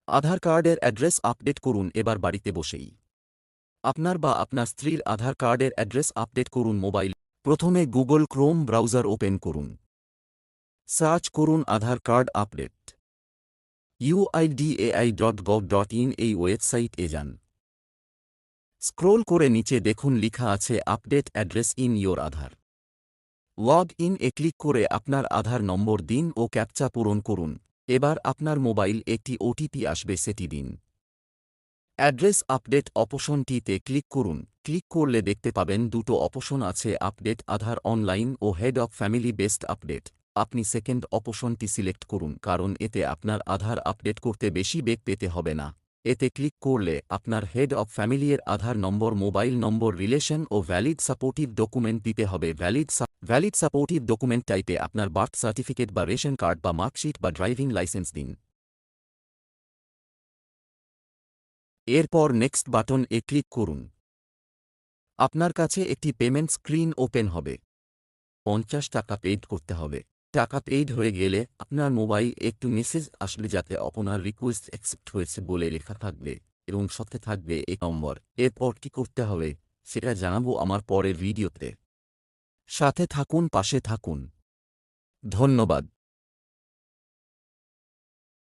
আধার কার্ডের address update করুন এবার বাড়িতে বসেই। আপনার বা আপনার স্ত্রীর আধার কার্ডের অ্যাড্রেস আপডেট করুন মোবাইল। প্রথমে গুগল ক্রোম ব্রাউজার ওপেন করুন। সার্চ করুন আধার কার্ড আপডেট। uidai.gov.in এই ওয়েবসাইটে যান। স্ক্রোল করে নিচে দেখুন লিখা আছে update address in your Aadhaar. Log in a click করে আপনার আধার নম্বর দিন ও ক্যাপচা পূরণ করুন। এবার আপনার মোবাইল একটি ওটিপি আসবে, সেটি দিন। অ্যাড্রেস আপডেট অপশনটিতে ক্লিক করুন। ক্লিক করলে দেখতে পাবেন দুটো অপশন আছে, আপডেট আধার অনলাইন ও head of family based update. আপনি সেকেন্ড অপশনটি সিলেক্ট করুন, কারণ এতে আপনার আধার আপডেট করতে বেশি বেগ পেতে হবে না। এতে ক্লিক করলে আপনার হেড অফ ফ্যামিলির আধার নম্বর, মোবাইল নম্বর, রিলেশন ও ভ্যালিড সাপোর্টিভ ডকুমেন্ট দিতে হবে। ভ্যালিড সাপোর্টিভ ডকুমেন্ট টাইপে আপনার বার্থ সার্টিফিকেট বা রেশন কার্ড বা মার্কশিট বা ড্রাইভিং লাইসেন্স দিন। এরপর নেক্সট বাটন এ ক্লিক করুন। আপনার কাছে একটি পেমেন্ট স্ক্রিন ওপেন হবে। ৫০ টাকা পেইড করতে হবে। টাকা পেইড হয়ে গেলে আপনার মোবাইল একটু মেসেজ আসবে, যাতে আপনার রিকোয়েস্ট অ্যাকসেপ্ট হয়েছে বলে লেখা থাকবে এবং সাথে থাকবে এই নম্বর। এরপর কি করতে হবে সেটা জানাবো আমার পরের ভিডিওতে। সাথে থাকুন, পাশে থাকুন। ধন্যবাদ।